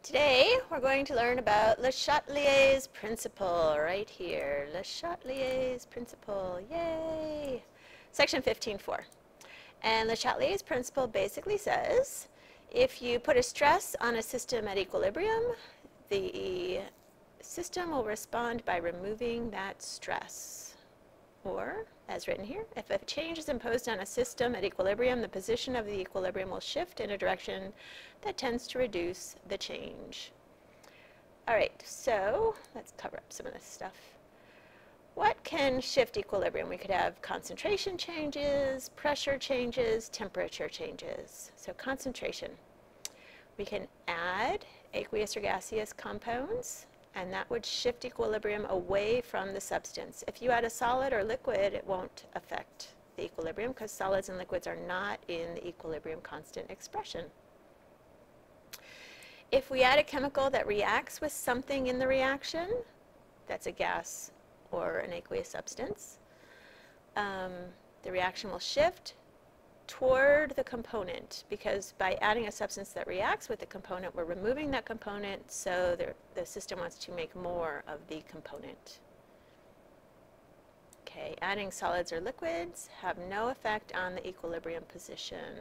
Today we're going to learn about Le Chatelier's principle right here. Le Chatelier's principle, yay! Section 15.4. And Le Chatelier's principle basically says if you put a stress on a system at equilibrium, the system will respond by removing that stress. Or, as written here, if a change is imposed on a system at equilibrium, the position of the equilibrium will shift in a direction that tends to reduce the change. All right, so let's cover up some of this stuff. What can shift equilibrium? We could have concentration changes, pressure changes, temperature changes. So concentration. We can add aqueous or gaseous compounds, and that would shift equilibrium away from the substance. If you add a solid or liquid, it won't affect the equilibrium because solids and liquids are not in the equilibrium constant expression. If we add a chemical that reacts with something in the reaction, that's a gas or an aqueous substance, the reaction will shift toward the component, because by adding a substance that reacts with the component, we're removing that component, so the system wants to make more of the component. Okay, adding solids or liquids have no effect on the equilibrium position.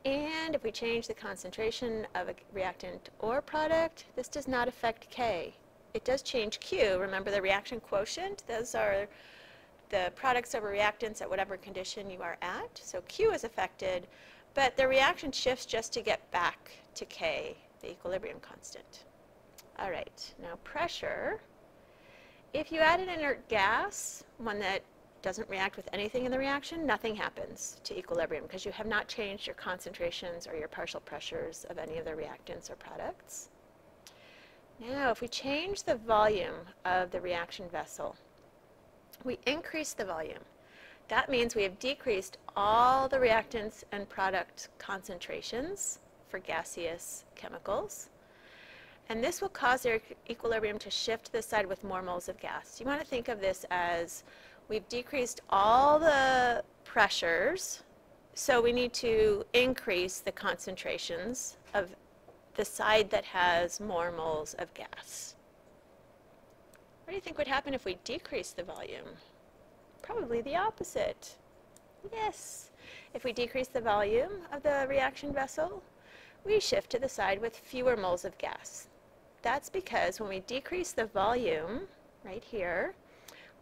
And if we change the concentration of a reactant or product, this does not affect K. It does change Q. Remember the reaction quotient? Those are the products over reactants at whatever condition you are at. So Q is affected, but the reaction shifts just to get back to K, the equilibrium constant. All right, now pressure. If you add an inert gas, one that doesn't react with anything in the reaction, nothing happens to equilibrium because you have not changed your concentrations or your partial pressures of any of the reactants or products. Now, if we change the volume of the reaction vessel, we increase the volume. That means we have decreased all the reactants and product concentrations for gaseous chemicals. And this will cause their equilibrium to shift to the side with more moles of gas. You want to think of this as we've decreased all the pressures, so we need to increase the concentrations of the side that has more moles of gas. What do you think would happen if we decrease the volume? Probably the opposite. Yes. If we decrease the volume of the reaction vessel, we shift to the side with fewer moles of gas. That's because when we decrease the volume, right here,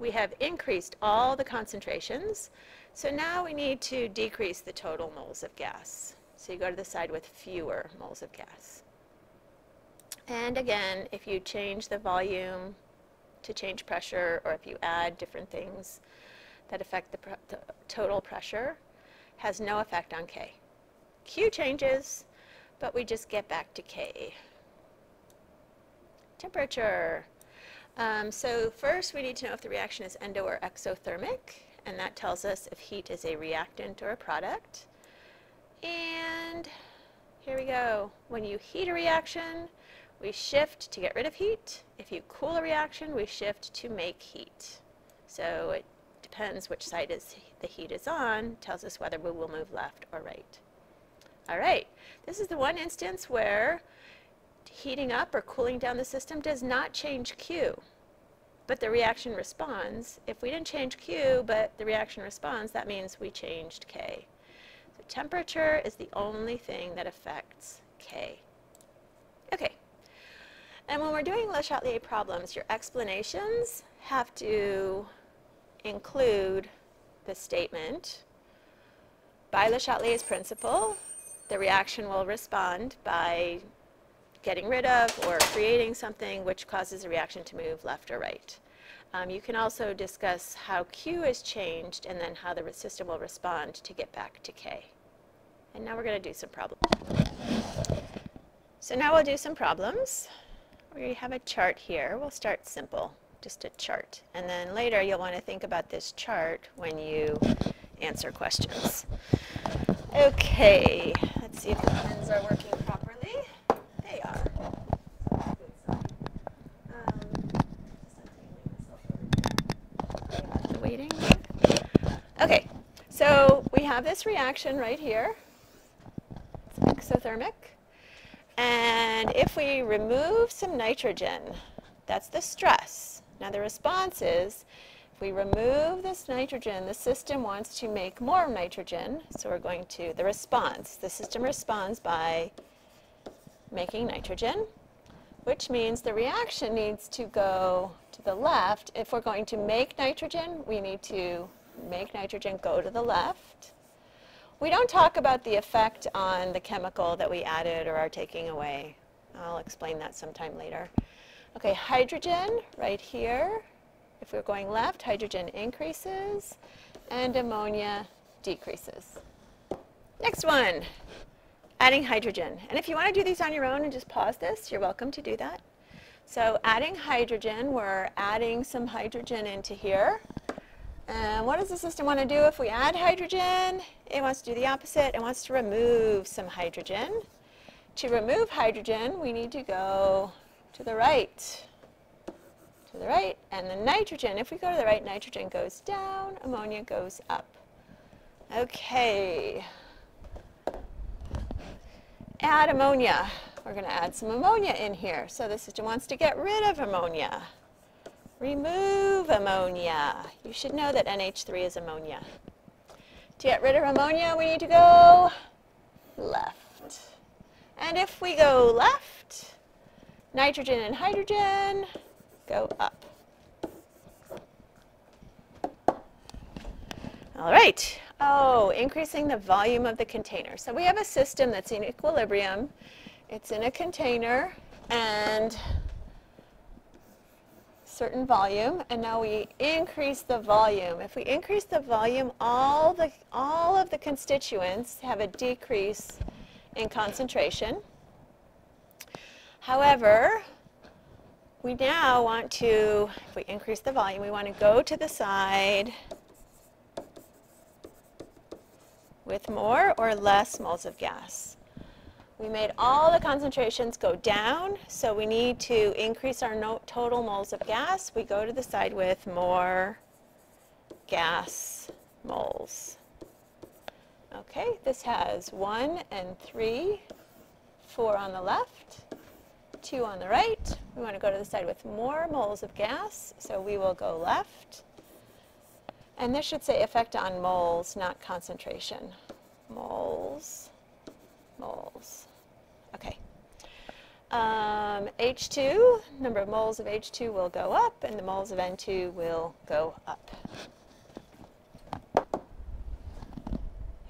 we have increased all the concentrations, so now we need to decrease the total moles of gas. So you go to the side with fewer moles of gas. And again, if you change the volume to change pressure, or if you add different things that affect the total pressure, has no effect on K. Q changes, but we just get back to K. Temperature. So first we need to know if the reaction is endo or exothermic, and that tells us if heat is a reactant or a product. And here we go. When you heat a reaction, we shift to get rid of heat. If you cool a reaction, we shift to make heat. So it depends which side the heat is on, tells us whether we will move left or right. All right, this is the one instance where heating up or cooling down the system does not change Q, but the reaction responds. If we didn't change Q, but the reaction responds, that means we changed K. So temperature is the only thing that affects K. Okay, and when we're doing Le Chatelier problems, your explanations have to include the statement, by Le Chatelier's principle, the reaction will respond by getting rid of or creating something which causes a reaction to move left or right. You can also discuss how Q is changed and then how the system will respond to get back to K. And now we're going to do some problems. So now we'll do some problems. We have a chart here. We'll start simple, just a chart. And then later you'll want to think about this chart when you answer questions. Okay, let's see if the pens are working properly. They are. Waiting. Okay, so we have this reaction right here. It's exothermic. And if we remove some nitrogen, that's the stress. Now the response is, if we remove this nitrogen, the system wants to make more nitrogen. So we're going to, the response, the system responds by making nitrogen, which means the reaction needs to go to the left. If we're going to make nitrogen, we need to make nitrogen go to the left. We don't talk about the effect on the chemical that we added or are taking away. I'll explain that sometime later. Okay, hydrogen right here. If we're going left, hydrogen increases and ammonia decreases. Next one, adding hydrogen. And if you want to do these on your own and just pause this, you're welcome to do that. So adding hydrogen, we're adding some hydrogen into here. And what does the system want to do if we add hydrogen? It wants to do the opposite. It wants to remove some hydrogen. To remove hydrogen, we need to go to the right. To the right. And the nitrogen, if we go to the right, nitrogen goes down, ammonia goes up. Okay. Add ammonia. We're going to add some ammonia in here. So the system wants to get rid of ammonia. Remove ammonia. You should know that NH3 is ammonia. To get rid of ammonia, we need to go left. And if we go left, nitrogen and hydrogen go up. All right. Oh, increasing the volume of the container. So we have a system that's in equilibrium. It's in a container and certain volume, and now we increase the volume. If we increase the volume, all of the constituents have a decrease in concentration. However, we now want to, if we increase the volume, we want to go to the side with more or less moles of gas. We made all the concentrations go down, so we need to increase our total moles of gas. We go to the side with more gas moles. Okay, this has 1 and 3, 4 on the left, 2 on the right. We want to go to the side with more moles of gas, so we will go left. And this should say effect on moles, not concentration. Moles, moles. Okay. H2, number of moles of H2 will go up, and the moles of N2 will go up.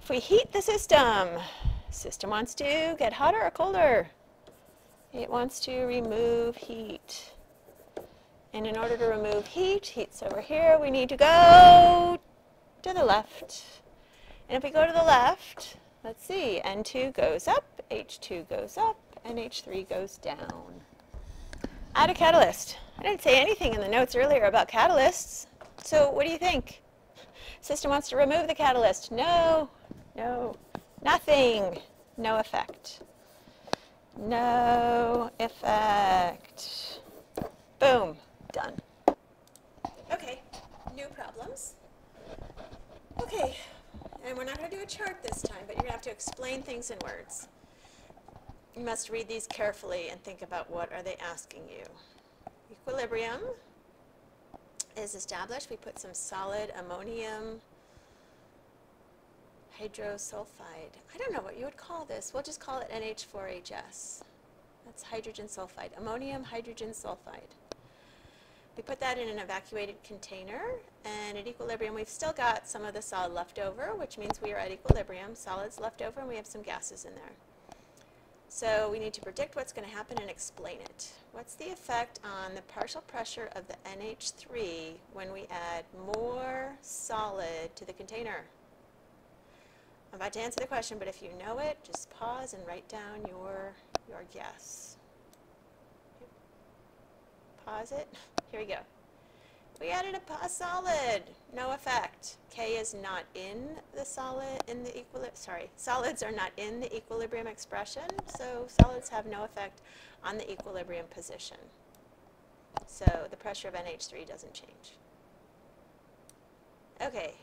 If we heat the system wants to get hotter or colder. It wants to remove heat. And in order to remove heat, heat's over here, we need to go to the left. And if we go to the left, let's see, N2 goes up, H2 goes up, and H3 goes down. Add a catalyst. I didn't say anything in the notes earlier about catalysts. So what do you think? System wants to remove the catalyst. No, no, nothing. No effect. No effect. Boom. Done. Okay, new problems. Okay, and we're not going to do a chart this time, but you're going to have to explain things in words. You must read these carefully and think about what are they asking you. Equilibrium is established. We put some solid ammonium hydrosulfide. I don't know what you would call this. We'll just call it NH4HS. That's hydrogen sulfide. Ammonium hydrogen sulfide. We put that in an evacuated container, and at equilibrium we've still got some of the solid left over, which means we are at equilibrium. Solid's left over, and we have some gases in there. So we need to predict what's going to happen and explain it. What's the effect on the partial pressure of the NH3 when we add more solid to the container? I'm about to answer the question, but if you know it, just pause and write down your guess. Pause it. Here we go. We added a solid. No effect. K is not in the solid, in the solids are not in the equilibrium expression, so solids have no effect on the equilibrium position. So the pressure of NH3 doesn't change. Okay,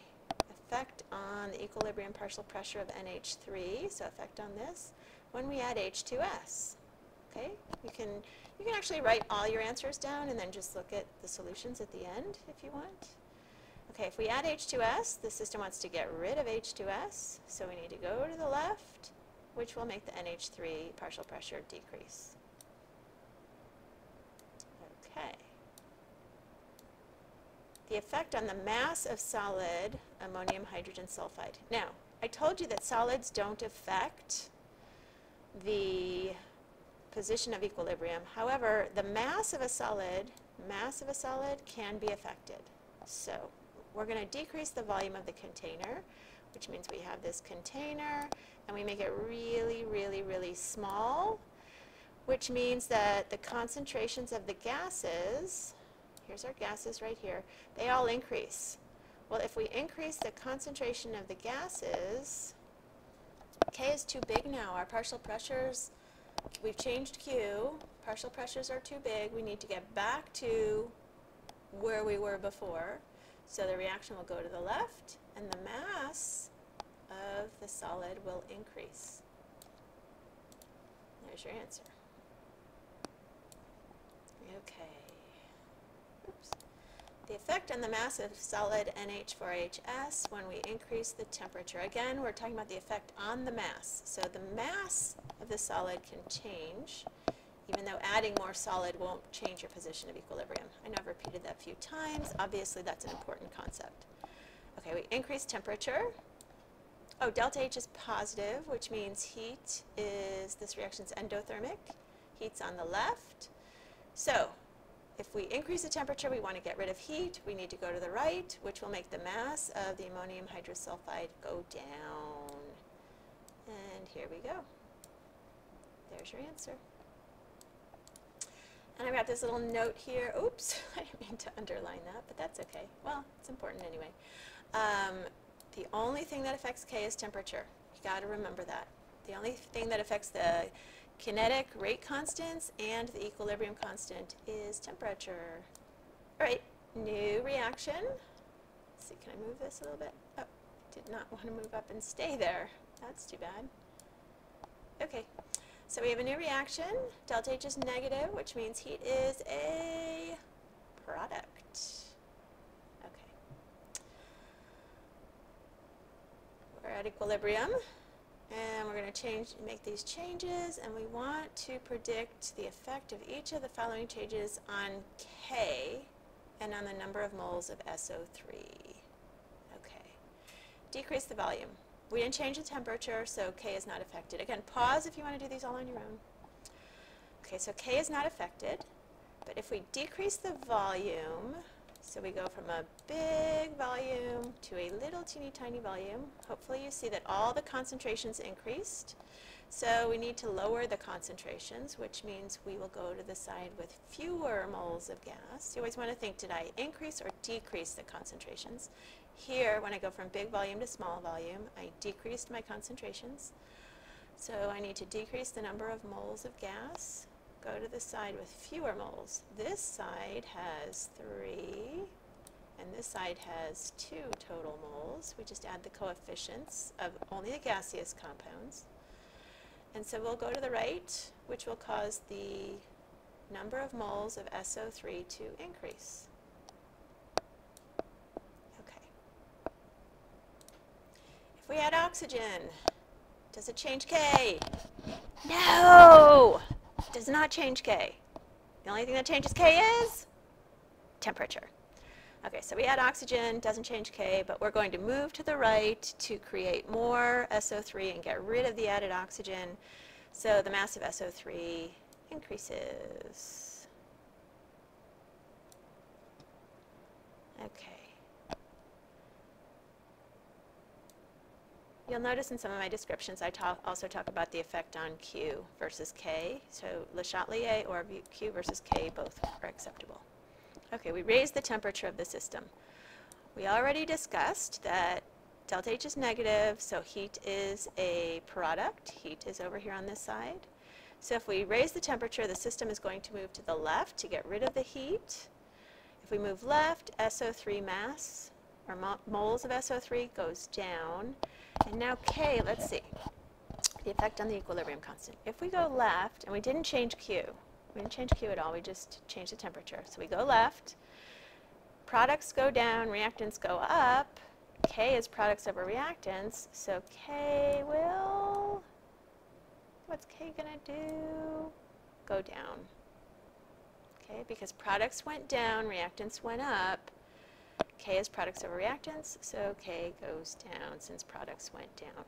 effect on the equilibrium partial pressure of NH3, so effect on this, when we add H2S. Okay, you can actually write all your answers down and then just look at the solutions at the end if you want. Okay, if we add H2S, the system wants to get rid of H2S, so we need to go to the left, which will make the NH3 partial pressure decrease. Okay. The effect on the mass of solid ammonium hydrogen sulfide. Now, I told you that solids don't affect the position of equilibrium. However, the mass of a solid can be affected. So we're going to decrease the volume of the container, which means we have this container and we make it really, really, really small, which means that the concentrations of the gases, here's our gases right here, they all increase. Well, if we increase the concentration of the gases, K is too big now. Our partial pressures, we've changed Q. Partial pressures are too big. We need to get back to where we were before. So the reaction will go to the left, and the mass of the solid will increase. There's your answer. Okay. Oops. The effect on the mass of solid NH4HS when we increase the temperature. Again, we're talking about the effect on the mass. So the mass of the solid can change, even though adding more solid won't change your position of equilibrium. I know I've repeated that a few times. Obviously, that's an important concept. Okay, we increase temperature. Oh, delta H is positive, which means heat is, this reaction's endothermic. Heat's on the left. So if we increase the temperature, we want to get rid of heat. We need to go to the right, which will make the mass of the ammonium hydrosulfide go down. And here we go. There's your answer. And I've got this little note here. Oops, I didn't mean to underline that, but that's okay. Well, it's important anyway. The only thing that affects K is temperature. You got to remember that. The only thing that affects the kinetic rate constants and the equilibrium constant is temperature. All right, new reaction. Let's see, can I move this a little bit? Oh, did not want to move up and stay there. That's too bad. Okay, so we have a new reaction. Delta H is negative, which means heat is a product. Okay. We're at equilibrium. And we're going to make these changes, and we want to predict the effect of each of the following changes on K and on the number of moles of SO3. Okay. Decrease the volume. We didn't change the temperature, so K is not affected. Again, pause if you want to do these all on your own. Okay, so K is not affected, but if we decrease the volume, so we go from a big volume to a little teeny tiny volume. Hopefully you see that all the concentrations increased. So we need to lower the concentrations, which means we will go to the side with fewer moles of gas. You always want to think, did I increase or decrease the concentrations? Here, when I go from big volume to small volume, I decreased my concentrations. So I need to decrease the number of moles of gas. Go to the side with fewer moles. This side has 3, and this side has 2 total moles. We just add the coefficients of only the gaseous compounds. And so we'll go to the right, which will cause the number of moles of SO3 to increase. Okay. If we add oxygen, does it change K? No! Does not change K. The only thing that changes K is temperature. Okay, so we add oxygen, doesn't change K, but we're going to move to the right to create more SO3 and get rid of the added oxygen. So the mass of SO3 increases. Okay. You'll notice in some of my descriptions I also talk about the effect on Q versus K. So Le Chatelier or Q versus K both are acceptable. Okay, we raise the temperature of the system. We already discussed that delta H is negative, so heat is a product. Heat is over here on this side. So if we raise the temperature, the system is going to move to the left to get rid of the heat. If we move left, SO3 mass or moles of SO3 goes down. And now K, let's see, the effect on the equilibrium constant. If we go left, and we didn't change Q. We didn't change Q at all, we just changed the temperature. So we go left, products go down, reactants go up. K is products over reactants, so K will, what's K gonna do? Go down. Okay, because products went down, reactants went up. K is products over reactants, so K goes down since products went down.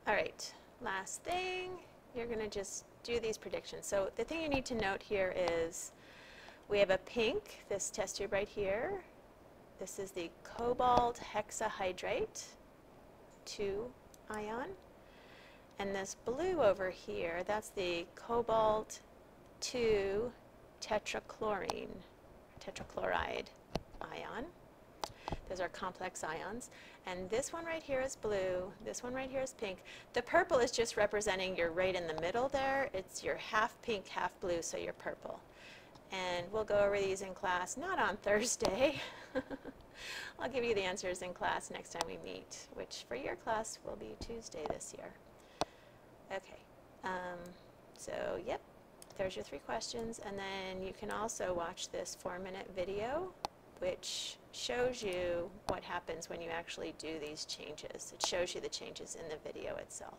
All right, last thing, you're going to just do these predictions. So the thing you need to note here is we have a pink, this test tube right here. This is the cobalt hexahydrate 2 ion. And this blue over here, that's the cobalt 2 tetrachloride ion. Those are complex ions. And this one right here is blue, this one right here is pink. The purple is just representing you're right in the middle there. It's your half pink, half blue, so you're purple. And we'll go over these in class, not on Thursday. I'll give you the answers in class next time we meet, which for your class will be Tuesday this year. Okay, so yep, there's your 3 questions, and then you can also watch this 4-minute video which shows you what happens when you actually do these changes. It shows you the changes in the video itself.